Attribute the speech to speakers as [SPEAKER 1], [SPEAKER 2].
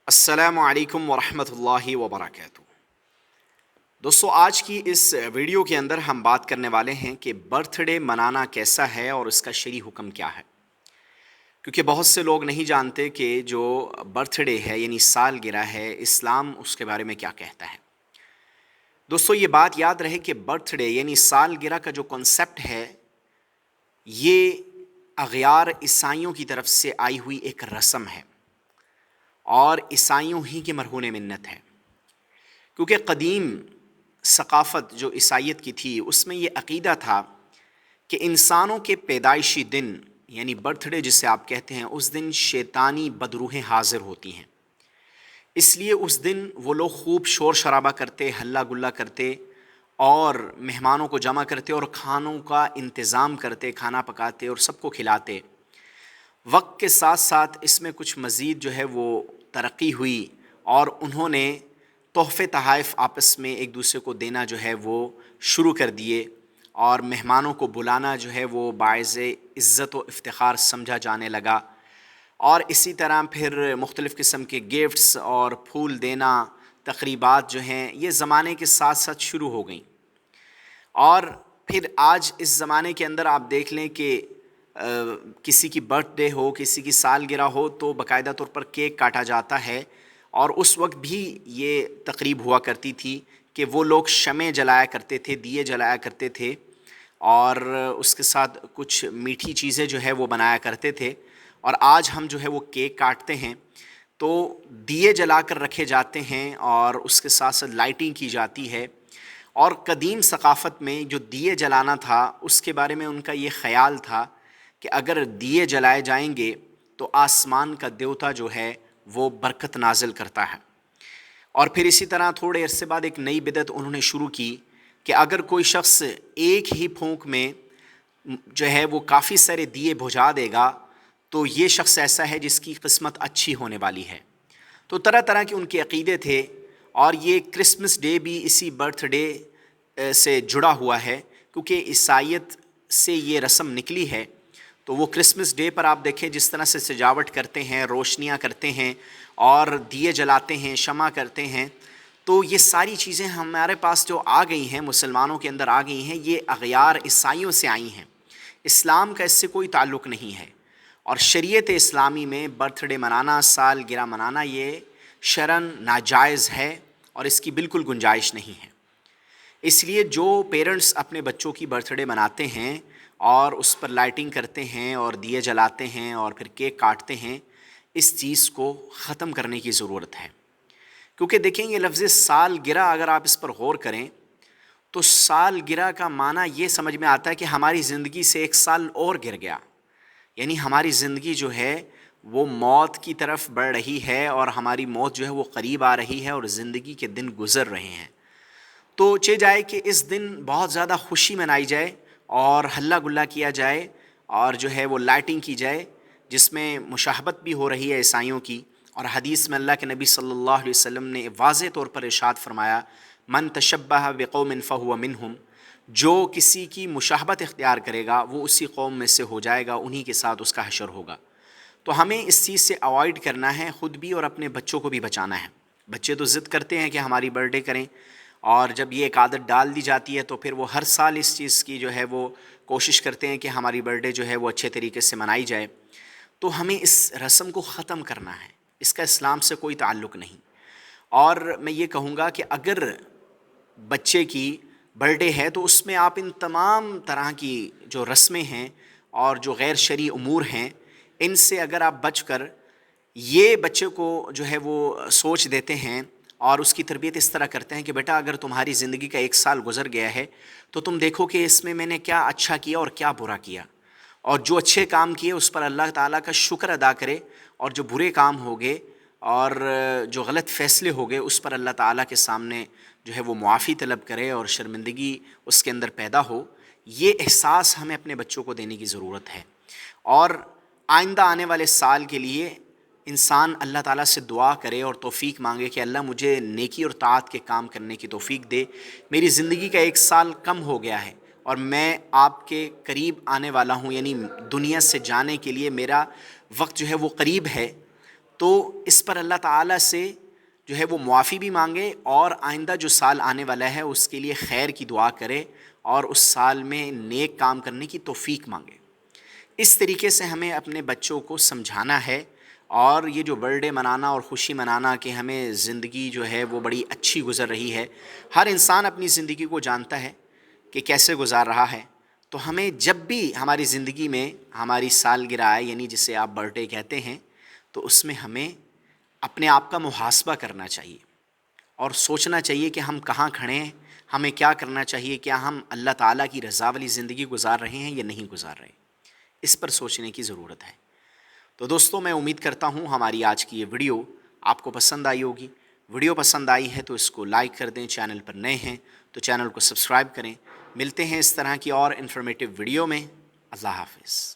[SPEAKER 1] السلام علیکم ورحمۃ اللہ وبرکاتہ۔ دوستو، آج کی اس ویڈیو کے اندر ہم بات کرنے والے ہیں کہ برتھ ڈے منانا کیسا ہے اور اس کا شرعی حکم کیا ہے، کیونکہ بہت سے لوگ نہیں جانتے کہ جو برتھ ڈے ہے یعنی سالگرہ ہے، اسلام اس کے بارے میں کیا کہتا ہے۔ دوستو، یہ بات یاد رہے کہ برتھ ڈے یعنی سالگرہ کا جو کنسیپٹ ہے، یہ اغیار عیسائیوں کی طرف سے آئی ہوئی ایک رسم ہے اور عیسائیوں ہی کے مرہون منت ہے، کیونکہ قدیم ثقافت جو عیسائیت کی تھی اس میں یہ عقیدہ تھا کہ انسانوں کے پیدائشی دن یعنی برتھ ڈے جسے آپ کہتے ہیں، اس دن شیطانی بدروحیں حاضر ہوتی ہیں، اس لیے اس دن وہ لوگ خوب شور شرابہ کرتے، ہلہ گلہ کرتے اور مہمانوں کو جمع کرتے اور کھانوں کا انتظام کرتے، کھانا پکاتے اور سب کو کھلاتے۔ وقت کے ساتھ ساتھ اس میں کچھ مزید جو ہے وہ ترقی ہوئی اور انہوں نے تحفے تحائف آپس میں ایک دوسرے کو دینا جو ہے وہ شروع کر دیے، اور مہمانوں کو بلانا جو ہے وہ باعث عزت و افتخار سمجھا جانے لگا، اور اسی طرح پھر مختلف قسم کے گفٹس اور پھول دینا تقریبات جو ہیں یہ زمانے کے ساتھ ساتھ شروع ہو گئیں۔ اور پھر آج اس زمانے کے اندر آپ دیکھ لیں کہ کسی کی برتھ ڈے ہو، کسی کی سالگرہ ہو تو باقاعدہ طور پر کیک کاٹا جاتا ہے، اور اس وقت بھی یہ تقریب ہوا کرتی تھی کہ وہ لوگ شمع جلایا کرتے تھے، دیے جلایا کرتے تھے، اور اس کے ساتھ کچھ میٹھی چیزیں جو ہے وہ بنایا کرتے تھے۔ اور آج ہم جو ہے وہ کیک کاٹتے ہیں تو دیے جلا کر رکھے جاتے ہیں اور اس کے ساتھ ساتھ لائٹنگ کی جاتی ہے۔ اور قدیم ثقافت میں جو دیے جلانا تھا اس کے بارے میں ان کا یہ خیال تھا کہ اگر دیے جلائے جائیں گے تو آسمان کا دیوتا جو ہے وہ برکت نازل کرتا ہے۔ اور پھر اسی طرح تھوڑے عرصے بعد ایک نئی بدعت انہوں نے شروع کی کہ اگر کوئی شخص ایک ہی پھونک میں جو ہے وہ کافی سارے دیے بجھا دے گا تو یہ شخص ایسا ہے جس کی قسمت اچھی ہونے والی ہے۔ تو طرح طرح کے ان کے عقیدے تھے، اور یہ کرسمس ڈے بھی اسی برتھ ڈے سے جڑا ہوا ہے، کیونکہ عیسائیت سے یہ رسم نکلی ہے۔ تو وہ کرسمس ڈے پر آپ دیکھیں جس طرح سے سجاوٹ کرتے ہیں، روشنیاں کرتے ہیں اور دیے جلاتے ہیں، شمع کرتے ہیں، تو یہ ساری چیزیں ہمارے پاس جو آ گئی ہیں، مسلمانوں کے اندر آ گئی ہیں، یہ اغیار عیسائیوں سے آئی ہیں۔ اسلام کا اس سے کوئی تعلق نہیں ہے، اور شریعت اسلامی میں برتھ ڈے منانا، سالگرہ منانا یہ شرعاً ناجائز ہے اور اس کی بالکل گنجائش نہیں ہے۔ اس لیے جو پیرنٹس اپنے بچوں کی برتھ ڈے مناتے ہیں اور اس پر لائٹنگ کرتے ہیں اور دیے جلاتے ہیں اور پھر کیک کاٹتے ہیں، اس چیز کو ختم کرنے کی ضرورت ہے، کیونکہ دیکھیں یہ لفظ سالگرہ اگر آپ اس پر غور کریں تو سالگرہ کا معنی یہ سمجھ میں آتا ہے کہ ہماری زندگی سے ایک سال اور گر گیا، یعنی ہماری زندگی جو ہے وہ موت کی طرف بڑھ رہی ہے اور ہماری موت جو ہے وہ قریب آ رہی ہے اور زندگی کے دن گزر رہے ہیں۔ تو چاہے جائے کہ اس دن بہت زیادہ خوشی منائی جائے اور ہلہ گلہ کیا جائے اور جو ہے وہ لائٹنگ کی جائے، جس میں مشاہبت بھی ہو رہی ہے عیسائیوں کی۔ اور حدیث میں اللہ کے نبی صلی اللہ علیہ وسلم نے واضح طور پر ارشاد فرمایا، من تشبہ بقوم فہو منہم، جو کسی کی مشاہبت اختیار کرے گا وہ اسی قوم میں سے ہو جائے گا، انہی کے ساتھ اس کا حشر ہوگا۔ تو ہمیں اس چیز سے اوائڈ کرنا ہے، خود بھی اور اپنے بچوں کو بھی بچانا ہے۔ بچے تو ضد کرتے ہیں کہ ہماری برتھ ڈے کریں، اور جب یہ ایک عادت ڈال دی جاتی ہے تو پھر وہ ہر سال اس چیز کی جو ہے وہ کوشش کرتے ہیں کہ ہماری برتھ ڈے جو ہے وہ اچھے طریقے سے منائی جائے۔ تو ہمیں اس رسم کو ختم کرنا ہے، اس کا اسلام سے کوئی تعلق نہیں۔ اور میں یہ کہوں گا کہ اگر بچے کی برتھ ڈے ہے تو اس میں آپ ان تمام طرح کی جو رسمیں ہیں اور جو غیر شرعی امور ہیں ان سے اگر آپ بچ کر یہ بچے کو جو ہے وہ سوچ دیتے ہیں اور اس کی تربیت اس طرح کرتے ہیں کہ بیٹا اگر تمہاری زندگی کا ایک سال گزر گیا ہے تو تم دیکھو کہ اس میں نے کیا اچھا کیا اور کیا برا کیا، اور جو اچھے کام کیے اس پر اللہ تعالیٰ کا شکر ادا کرے، اور جو برے کام ہو گئے اور جو غلط فیصلے ہو گئے اس پر اللہ تعالیٰ کے سامنے جو ہے وہ معافی طلب کرے اور شرمندگی اس کے اندر پیدا ہو۔ یہ احساس ہمیں اپنے بچوں کو دینے کی ضرورت ہے، اور آئندہ آنے والے سال کے لیے انسان اللہ تعالیٰ سے دعا کرے اور توفیق مانگے کہ اللہ مجھے نیکی اور طاعت کے کام کرنے کی توفیق دے، میری زندگی کا ایک سال کم ہو گیا ہے اور میں آپ کے قریب آنے والا ہوں، یعنی دنیا سے جانے کے لیے میرا وقت جو ہے وہ قریب ہے، تو اس پر اللہ تعالیٰ سے جو ہے وہ معافی بھی مانگے اور آئندہ جو سال آنے والا ہے اس کے لیے خیر کی دعا کرے اور اس سال میں نیک کام کرنے کی توفیق مانگے۔ اس طریقے سے ہمیں اپنے بچوں کو سمجھانا ہے، اور یہ جو برتھ ڈے منانا اور خوشی منانا کہ ہمیں زندگی جو ہے وہ بڑی اچھی گزر رہی ہے، ہر انسان اپنی زندگی کو جانتا ہے کہ کیسے گزار رہا ہے، تو ہمیں جب بھی ہماری زندگی میں ہماری سالگرہ آئے، یعنی جسے آپ برتھ ڈے کہتے ہیں، تو اس میں ہمیں اپنے آپ کا محاسبہ کرنا چاہیے اور سوچنا چاہیے کہ ہم کہاں کھڑے ہیں، ہمیں کیا کرنا چاہیے، کیا ہم اللہ تعالیٰ کی رضا والی زندگی گزار رہے ہیں یا نہیں گزار رہے، اس پر سوچنے کی ضرورت ہے۔ تو دوستو، میں امید کرتا ہوں ہماری آج کی یہ ویڈیو آپ کو پسند آئی ہوگی۔ ویڈیو پسند آئی ہے تو اس کو لائک کر دیں، چینل پر نئے ہیں تو چینل کو سبسکرائب کریں۔ ملتے ہیں اس طرح کی اور انفارمیٹیو ویڈیو میں۔ اللہ حافظ۔